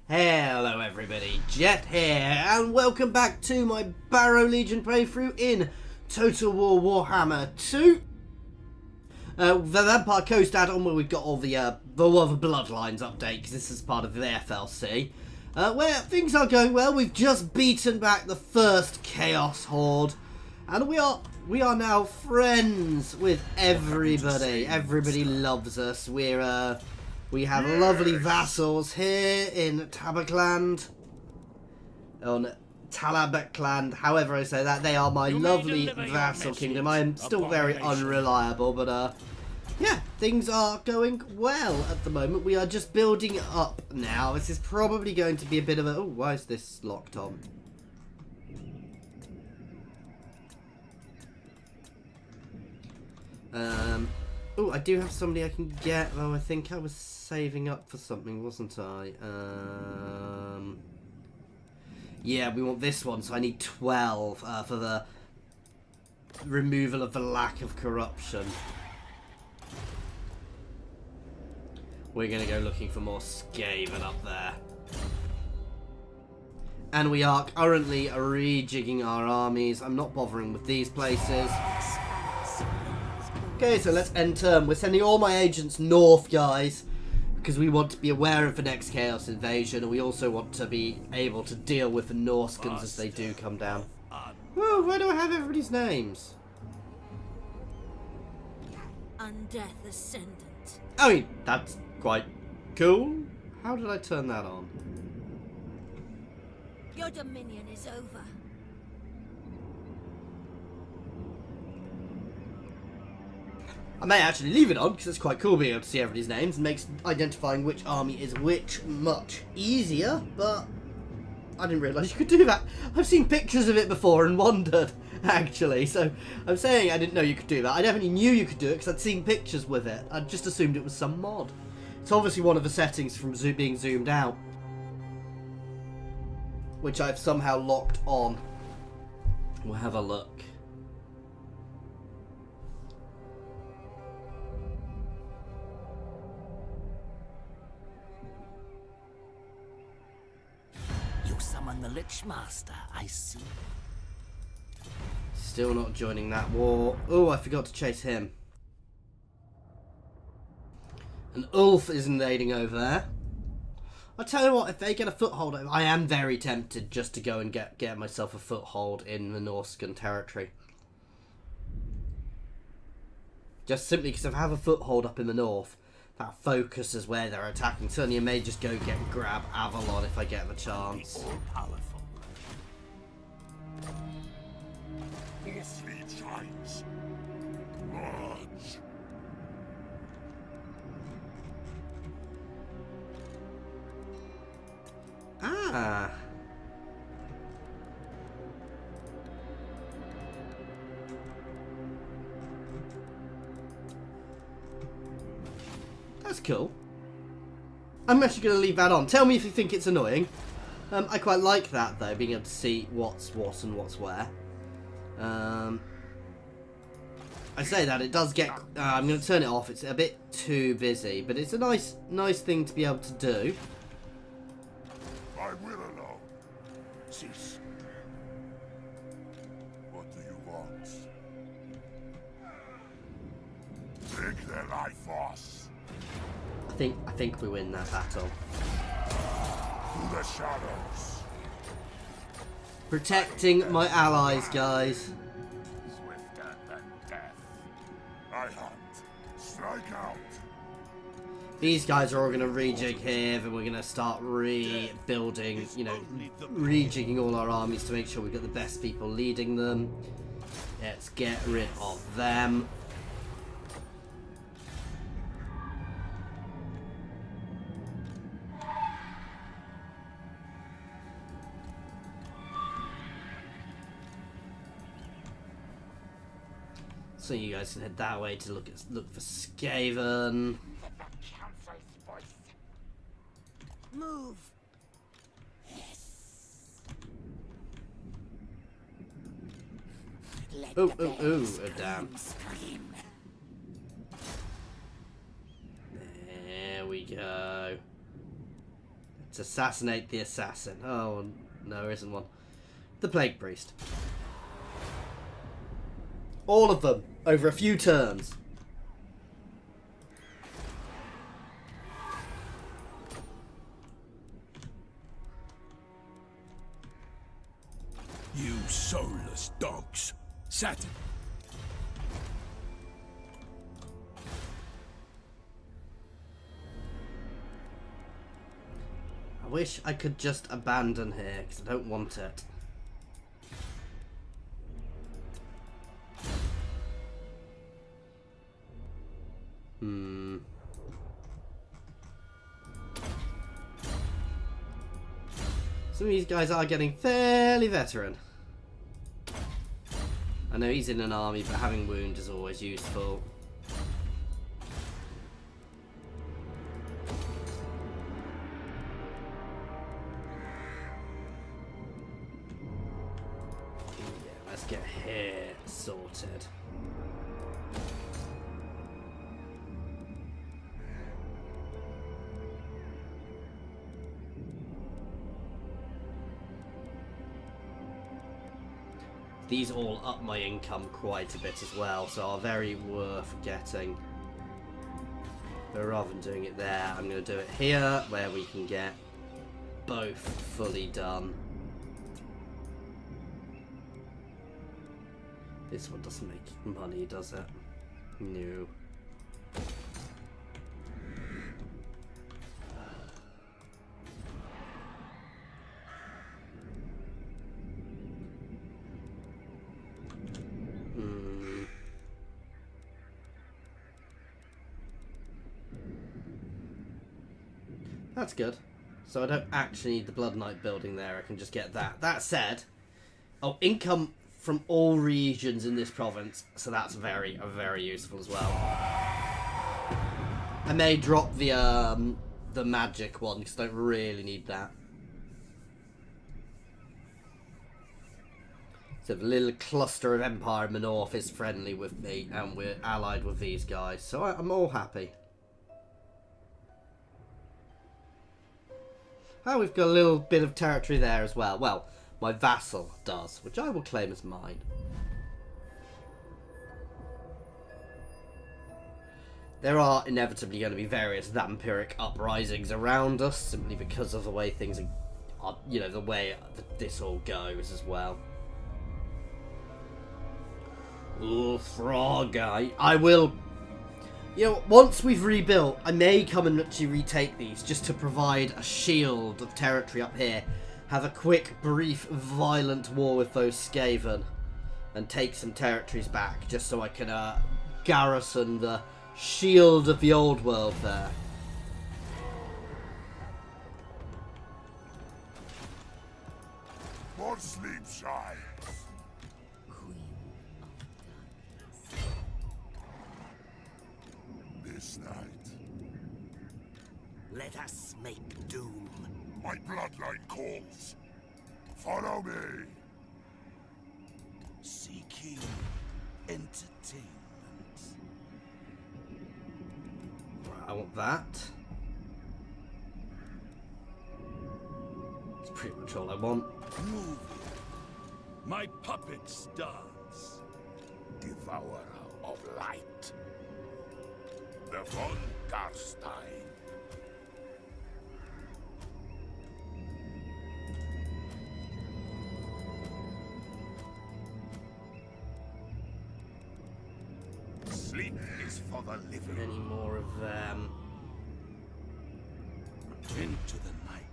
Hello everybody, Jet here, and welcome back to my Barrow Legion playthrough in Total War Warhammer 2. The Vampire Coast add-on where we've got all the Bloodlines update, because this is part of the FLC. Where things are going well. We've just beaten back the first Chaos Horde, and we are now friends with everybody. Everybody loves us. We have lovely vassals here in Tabakland, on Talabekland, however I say that. They are my lovely vassal kingdom. I am still very unreliable, but yeah, things are going well at the moment. We are just building up now. This is probably going to be a bit of a... Oh, why is this locked on? Oh, I do have somebody I can get, though. I think I was saving up for something, wasn't I? Yeah, we want this one, so I need 12 for the removal of the lack of corruption. We're going to go looking for more Skaven up there. And we are currently rejigging our armies. I'm not bothering with these places. Okay, so let's end turn. We're sending all my agents north, guys, because we want to be aware of the next Chaos invasion, and we also want to be able to deal with the Norskans as they do come down. Oh, where do I have everybody's names? Undeath Ascendant. I mean, that's quite cool. How did I turn that on? Your dominion is over. I may actually leave it on, because it's quite cool being able to see everybody's names and makes identifying which army is which much easier, but I didn't realise you could do that. I've seen pictures of it before and wondered, actually, so I'm saying I didn't know you could do that. I definitely knew you could do it because I'd seen pictures with it. I just assumed it was some mod. It's obviously one of the settings from being zoomed out, which I've somehow locked on. We'll have a look. Summon the Lich Master, I see. Still not joining that war. Oh, I forgot to chase him. And Ulf is invading over there. I'll tell you what, if they get a foothold, I am very tempted just to go and get myself a foothold in the Norskan territory. Just simply because if I have a foothold up in the north, that focuses where they're attacking. Certainly I may just go grab Avalon if I get the chance. All-powerful. Three times. Large. Ah. That's cool. I'm actually going to leave that on. Tell me if you think it's annoying. I quite like that, though, being able to see what's what and what's where. I say that, it does get... I'm going to turn it off. It's a bit too busy, but it's a nice thing to be able to do. I will alone. Cease. What do you want? Take their life force. I think we win that battle. To the shadows. Protecting my allies, guys. Swifter than death. I hunt. Strike out. These guys are all going to rejig here, and we're going to start rebuilding, you know, rejigging all our armies to make sure we've got the best people leading them. Let's get rid of them. So you guys can head that way to look for Skaven. Move. Oh, damn. There we go. Let's assassinate the assassin. Oh, no, there isn't one. The Plague Priest. All of them, over a few turns. You soulless dogs. Saturn. I wish I could just abandon here, because I don't want it. Some of these guys are getting fairly veteran. I know he's in an army, but having wound is always useful. Yeah, let's get here sorted. These all up my income quite a bit as well, so are very worth getting. But rather than doing it there, I'm going to do it here, where we can get both fully done. This one doesn't make money, does it? No. That's good. So I don't actually need the Blood Knight building there. I can just get that. That said, oh, income from all regions in this province. So that's very useful as well. I may drop the magic one because I don't really need that. So the little cluster of Empire in the north is friendly with me, and we're allied with these guys. So I'm all happy. Oh, we've got a little bit of territory there as well. Well, my vassal does, which I will claim as mine. There are inevitably going to be various vampiric uprisings around us, simply because of the way things are, you know, the way that this all goes as well. Ooh, frog. I will... You know, once we've rebuilt, I may come and actually retake these just to provide a shield of territory up here. Have a quick, brief, violent war with those Skaven and take some territories back just so I can garrison the shield of the old world there. More sleep shine. This night, Let us make doom. my bloodline calls. Follow me. Seeking entertainment. Right, I want that. That's pretty much all I want. Moving. My puppets dance. Devourer of light. The von Garstein. Sleep is for the living. Any more of them? Into the night.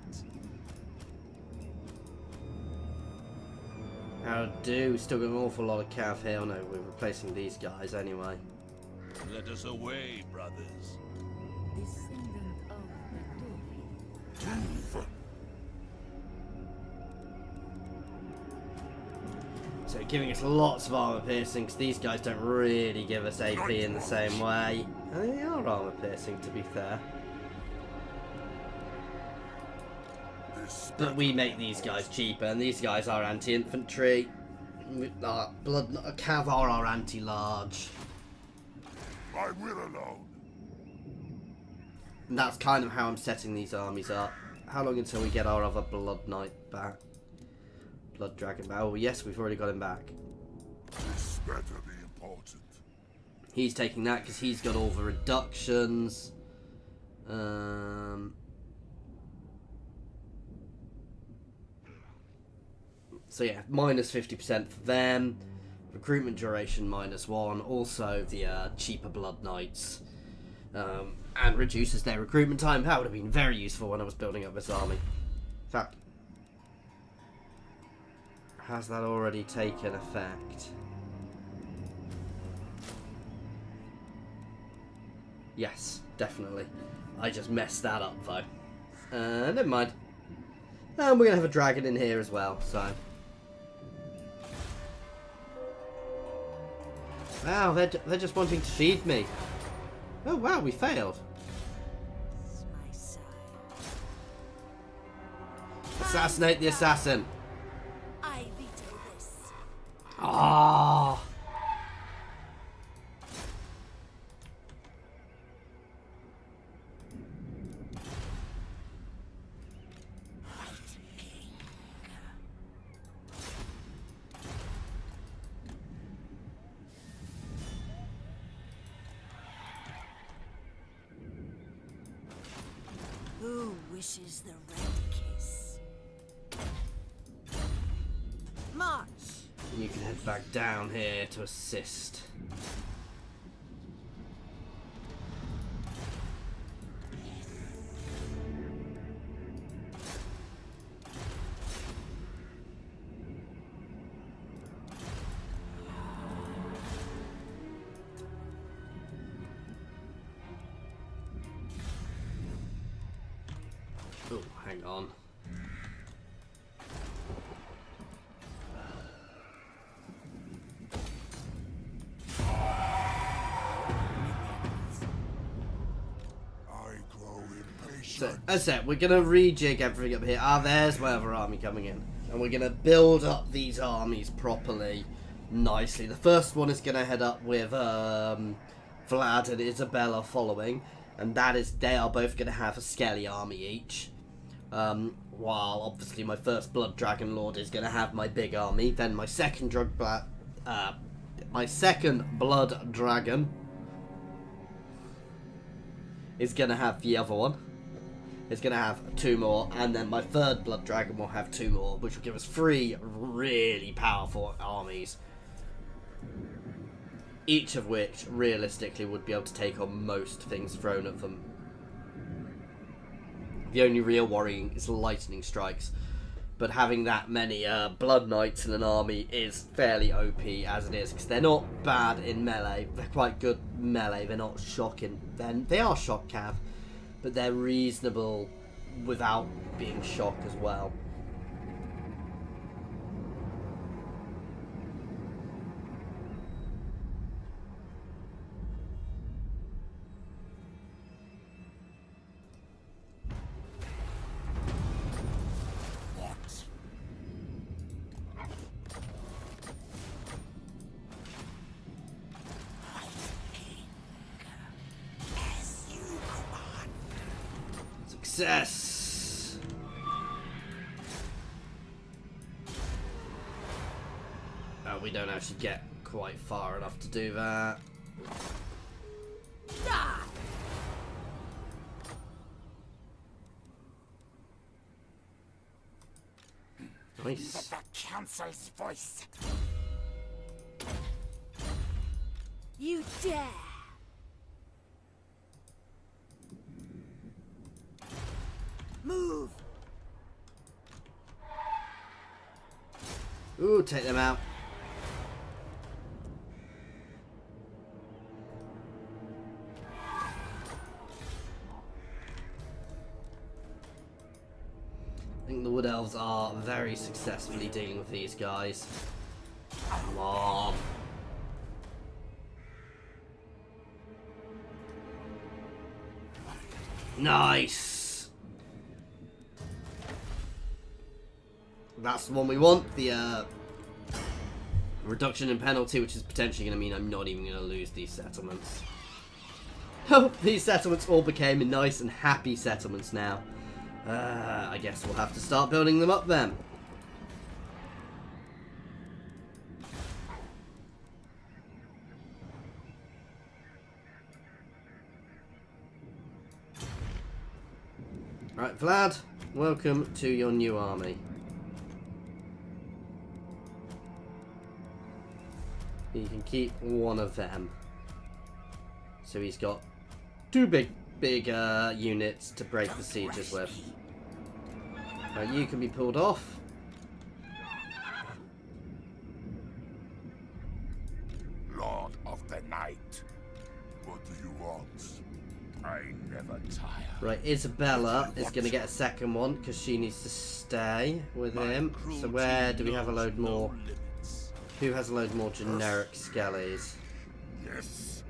How do? Still got an awful lot of cav here. Oh no, we're replacing these guys anyway. Let us away, brothers. Descendant of Bretonnia. So giving us lots of armor piercing, because these guys don't really give us AP in the same way. And they are armor piercing, to be fair. But we make these guys cheaper, and these guys are anti-infantry. Cav are our anti-large. I will alone. And that's kind of how I'm setting these armies up. how long until we get our other Blood Knight back? Blood Dragon back. Oh, yes, we've already got him back. This better be important. He's taking that because he's got all the reductions. So yeah, minus 50% for them. Recruitment duration -1. Also the cheaper Blood Knights. And reduces their recruitment time. That would have been very useful when I was building up this army. In fact, has that already taken effect? Yes, definitely. I just messed that up though. Never mind. And we're gonna have a dragon in here as well, so. Wow, they're just wanting to feed me. Oh wow, we failed. My sire. Assassinate the assassin. I veto this. Ah. Who wishes the red kiss? March! You can head back down here to assist. Oh, hang on. I grow impatient. So, as I said, we're going to rejig everything up here. There's my other army coming in. And we're going to build up these armies properly, nicely. The first one is going to head up with Vlad and Isabella following. And that is, they are both going to have a Skelly army each. While obviously my first Blood Dragon Lord is going to have my big army. Then my second Blood Dragon is going to have the other one. It's going to have 2 more, and then my third Blood Dragon will have 2 more, which will give us 3 really powerful armies. Each of which, realistically, would be able to take on most things thrown at them. The only real worrying is lightning strikes. But having that many Blood Knights in an army is fairly OP as it is, because they're not bad in melee. They're quite good melee. They're not shocking. They are shock cav, but they're reasonable without being shock as well. Success! Oh, we don't actually get quite far enough to do that. Nice. The council's voice. You dare! Move! Ooh, take them out. I think the Wood Elves are very successfully dealing with these guys. Come on. Nice. That's the one we want. The reduction in penalty, which is potentially going to mean I'm not even going to lose these settlements. Oh, these settlements all became nice and happy settlements now. I guess we'll have to start building them up then. Right, Vlad, welcome to your new army. You can keep one of them. So he's got two big units to break the sieges with. You can be pulled off. Lord of the Night, what do you want? I never tire. Right, Isabella is going to get a second one because she needs to stay with him. So where do we have a load more? Who has a load more generic skellies? Yes.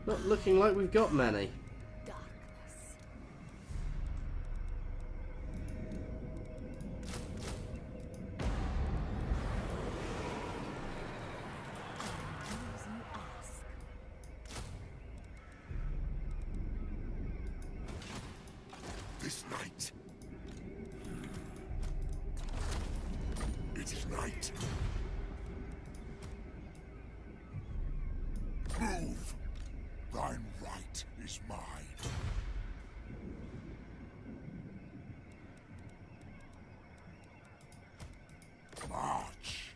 Not looking like we've got many. Darkness. As you ask. This night. It is night. Move. Thine right is mine. March.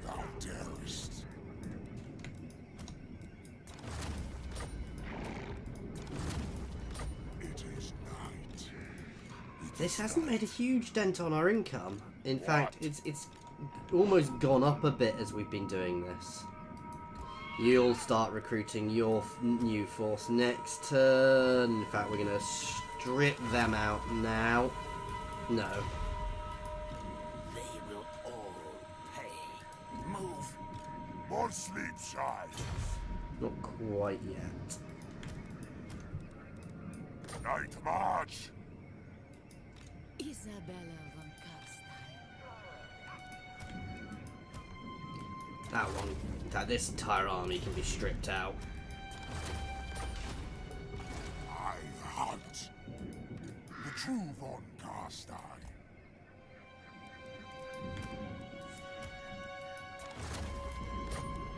Thou darest. It is night. This hasn't made a huge dent on our income. In fact, it's almost gone up a bit as we've been doing this. You'll start recruiting your new force next turn. In fact, we're going to strip them out now. No. They will all pay. Move. More sleep shines. Not quite yet. Night march. Isabella von Karstein. That one. This entire army can be stripped out. I hunt. The true von Karstein.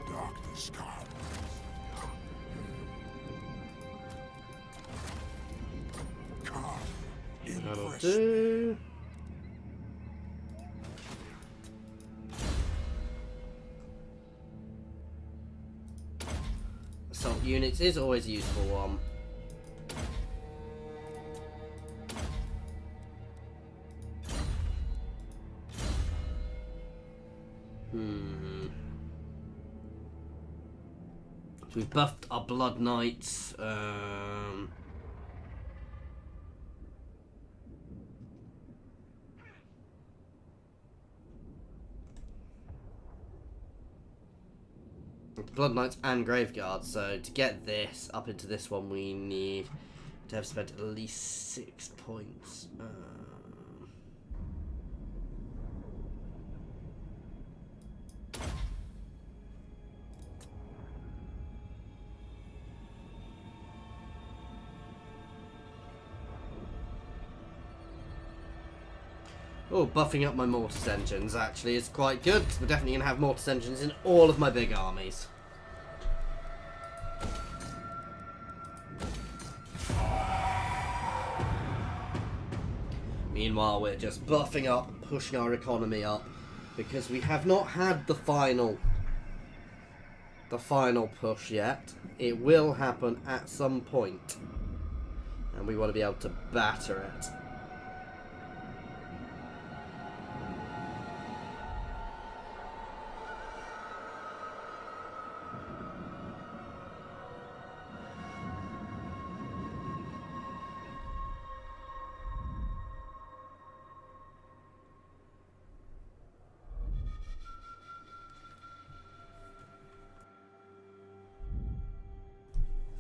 Darkness comes. Come in That'll fresh. do. Assault units is always a useful one. So we've buffed our Blood Knights. Blood Knights and Graveguards. So to get this up into this one, we need to have spent at least 6 points. Oh, buffing up my Mortis engines actually is quite good, because we're definitely going to have Mortis engines in all of my big armies. Meanwhile, we're just buffing up, pushing our economy up, because we have not had the final push yet. It will happen at some point, and we want to be able to batter it.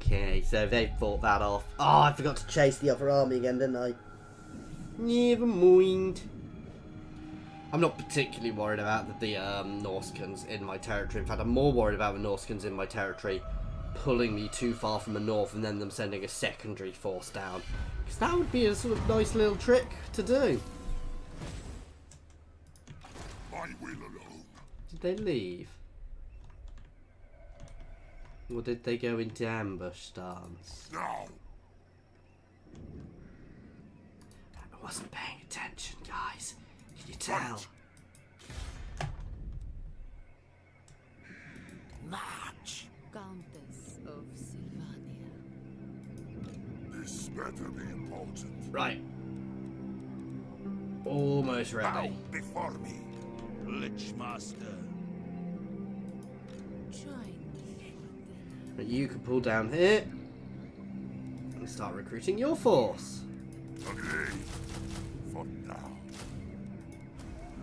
Okay, so they've fought that off. Oh, I forgot to chase the other army again, didn't I? Never mind. I'm not particularly worried about the Norskans in my territory. In fact, I'm more worried about the Norskans in my territory pulling me too far from the north and then them sending a secondary force down. Because that would be a sort of nice little trick to do. I will alone. Did they leave? Or did they go into ambush stance? Now. I wasn't paying attention, guys. Can you tell? March. Countess of Sylvania. This better be important. Right. Almost Bow ready. before me. Lichmaster. Join me for dinner. But you can pull down here and start recruiting your force. Agree. For now.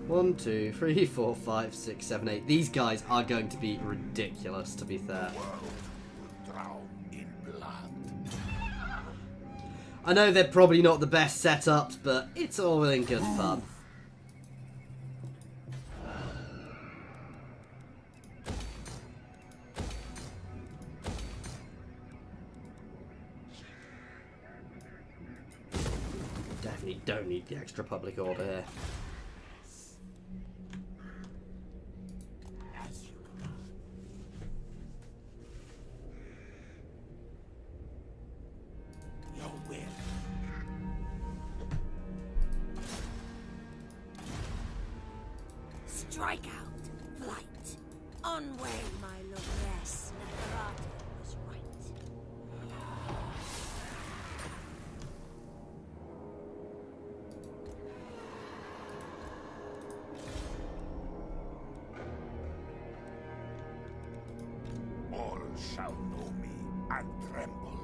1, 2, 3, 4, 5, 6, 7, 8. These guys are going to be ridiculous, to be fair. World will drown in blood. I know they're probably not the best setups, but it's all in good fun. Definitely don't need the extra public order here. Your will. Strike out. Flight. On way, my lord. Yes, Neferata was right. All shall know me and tremble.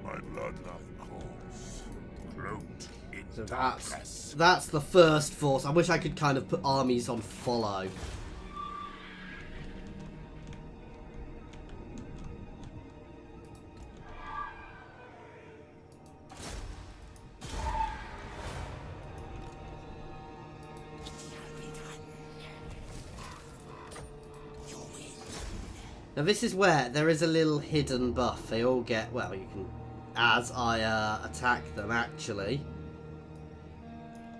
My bloodline calls, cloaked in So darkness. that's the first force. I wish I could kind of put armies on follow. Now this is where there is a little hidden buff. They all get, well, you can, as I attack them actually.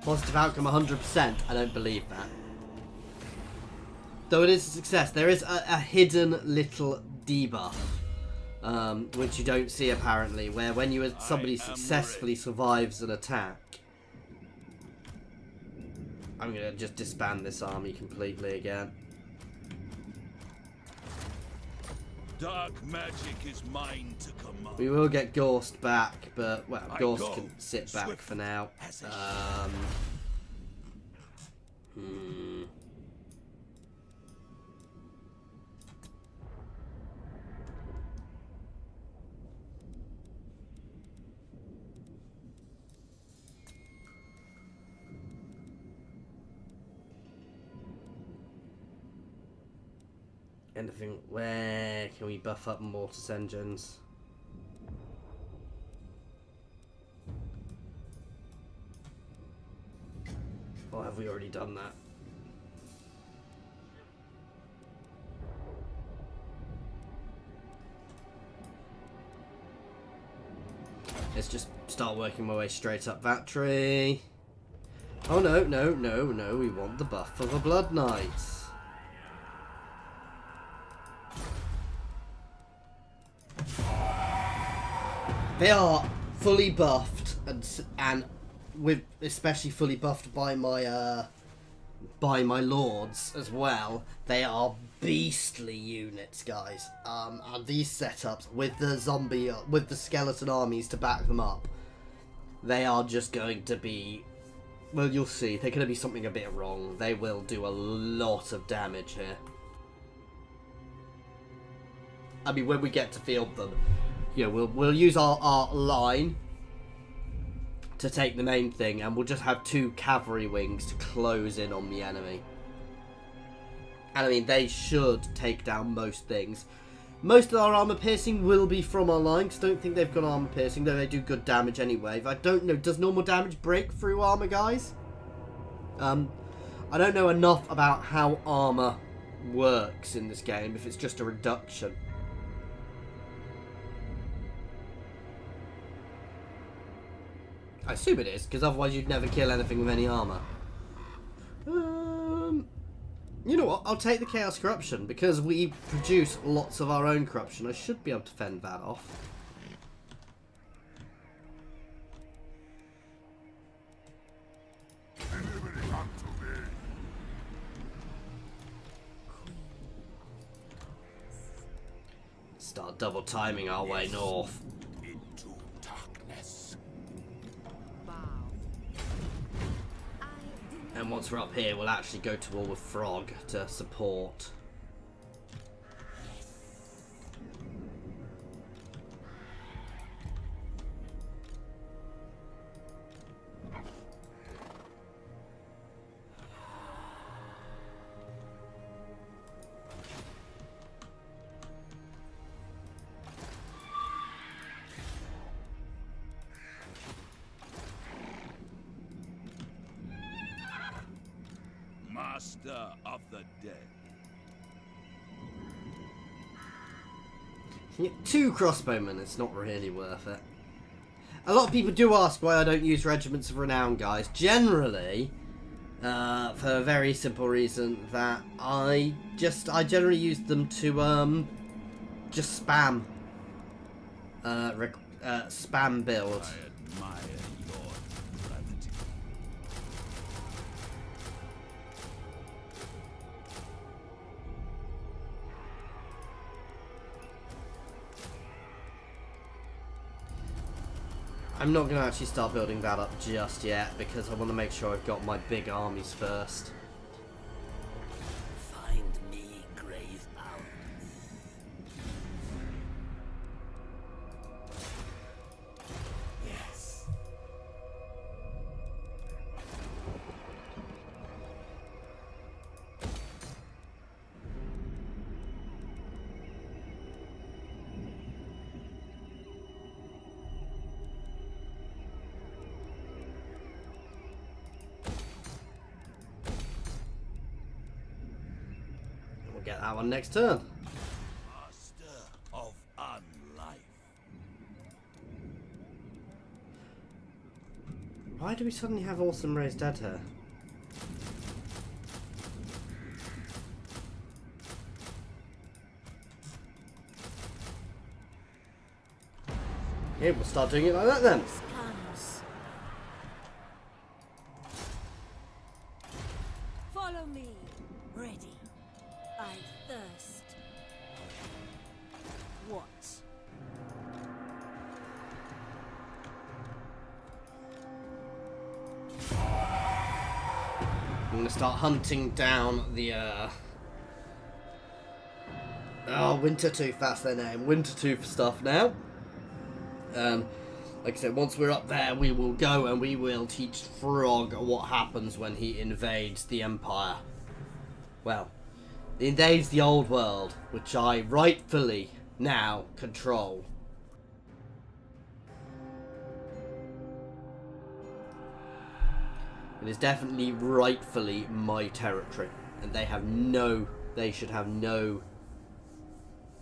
Positive outcome 100%. I don't believe that. Though it is a success, there is a hidden little debuff. Which you don't see apparently, where when somebody successfully survives an attack. I'm going to just disband this army completely again. Dark magic is mine to command. We will get Gorst back, but, well, I Gorst go can sit back swift for now. as a Anything, where can we buff up Mortis engines? Or have we already done that? Let's just start working my way straight up that tree. Oh no, no, no, no, we want the buff for the Blood Knights. They are fully buffed and with especially fully buffed by my lords as well. They are beastly units, guys. And these setups with the skeleton armies to back them up, they are just going to be, well, you'll see. They're going to be something a bit wrong. They will do a lot of damage here. I mean, when we get to field them, you know, we'll use our line to take the main thing, and we'll just have 2 cavalry wings to close in on the enemy. And I mean, they should take down most things. Most of our armor piercing will be from our line, because I don't think they've got armor piercing, though they do good damage anyway. I don't know, does normal damage break through armor, guys? I don't know enough about how armor works in this game if it's just a reduction. I assume it is, because otherwise you'd never kill anything with any armour. You know what? I'll take the Chaos Corruption, because we produce lots of our own corruption. I should be able to fend that off. Start double timing our way north. Into darkness. And once we're up here, we'll actually go to war with Frog to support. Master of the dead. You get 2 crossbowmen, it's not really worth it. A lot of people do ask why I don't use Regiments of Renown, guys. Generally, for a very simple reason that I generally use them to just spam spam build. I admire your gravity. I'm not going to actually start building that up just yet because I want to make sure I've got my big armies first. Find me grave bound. Yes. We'll get that one next turn. Master of unlife. Why do we suddenly have Awesome Raised Dead here? Yeah, we'll start doing it like that then. Comes. Follow me. Ready. I thirst. What? I'm going to start hunting down the oh, Wintertooth, that's their name. Wintertooth stuff now. Like I said, once we're up there, we will go and we will teach Frog what happens when he invades the Empire. Well, he invades the old world, which I rightfully now control. It is definitely rightfully my territory, and they should have no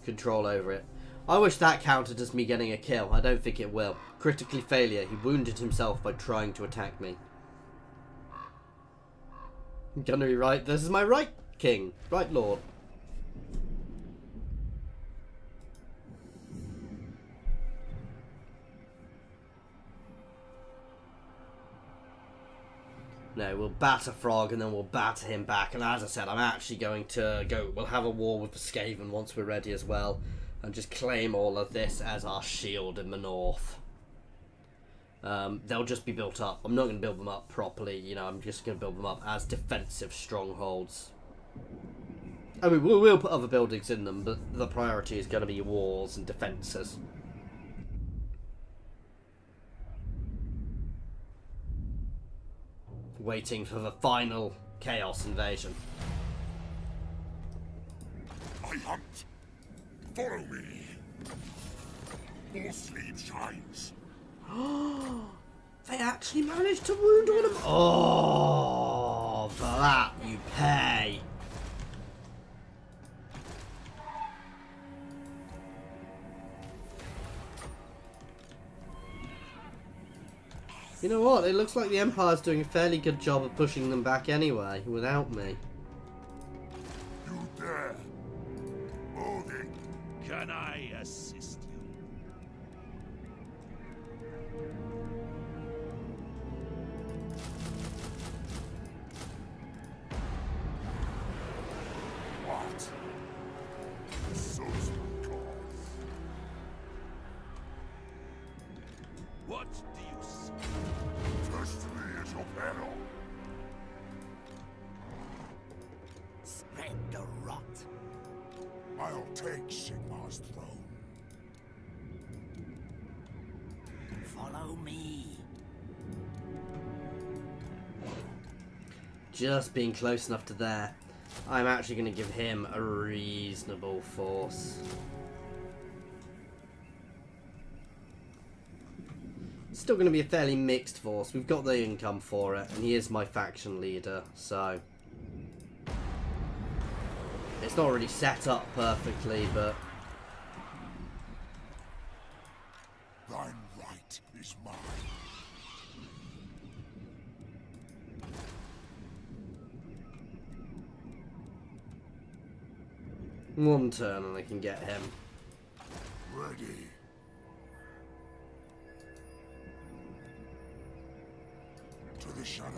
control over it. I wish that counted as me getting a kill. I don't think it will. Critically failure. He wounded himself by trying to attack me. I'm gonna be right. This is my right king. Right lord. No, we'll batter Frog and then we'll batter him back. And as I said, I'm actually going to go... We'll have a war with the Skaven once we're ready as well. And just claim all of this as our shield in the north. They'll just be built up. I'm not going to build them up properly. You know, I'm just going to build them up as defensive strongholds. I mean, we'll put other buildings in them, but the priority is going to be walls and defences. Waiting for the final Chaos invasion. I hunt. Follow me. More sleep shines. They actually managed to wound one of them. Oh, for that you pay. You know what? It looks like the Empire's doing a fairly good job of pushing them back anyway, without me. You dare? Moving. Can I assist you? What? Suits my cause. What do you see? Trust me at your peril. Spread the rot. I'll take Sigmar's throne. Follow me. Just being close enough to there. I'm actually going to give him a reasonable force. Still going to be a fairly mixed force. We've got the income for it, and he is my faction leader, so it's not really set up perfectly, but Thine right is mine. one turn and I can get him. Ready. To the shadows.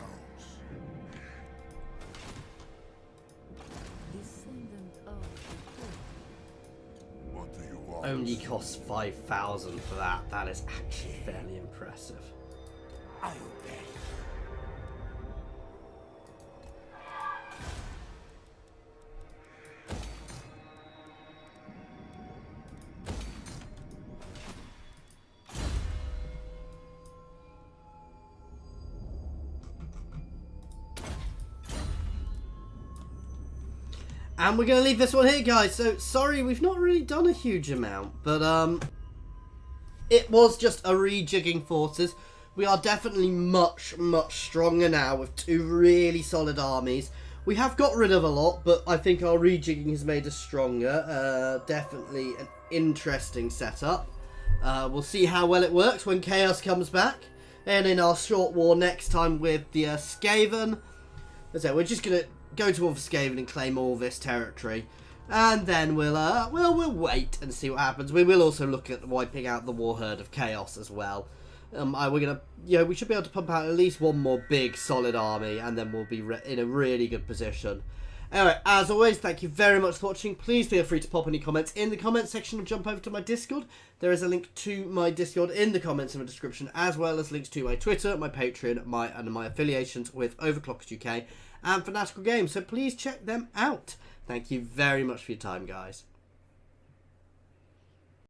Descendant of What do you want? Only costs 5,000 for that. That is actually fairly impressive. I obey. And we're going to leave this one here, guys. So, sorry, we've not really done a huge amount. But, it was just a rejigging forces. We are definitely much, much stronger now with two really solid armies. We have got rid of a lot, but I think our rejigging has made us stronger. Definitely an interesting setup. We'll see how well it works when Chaos comes back. And in our short war next time with the Skaven. As I say, we're just going to go to war for Skaven and claim all this territory, and then we'll wait and see what happens. We will also look at wiping out the war herd of Chaos as well. We should be able to pump out at least one more big solid army, and then we'll be in a really good position. Anyway, as always, thank you very much for watching. Please feel free to pop any comments in the comments section or jump over to my Discord. There is a link to my Discord in the comments in the description, as well as links to my Twitter, my Patreon, and my affiliations with Overclockers UK and Fanatical Games, so please check them out. Thank you very much for your time, guys.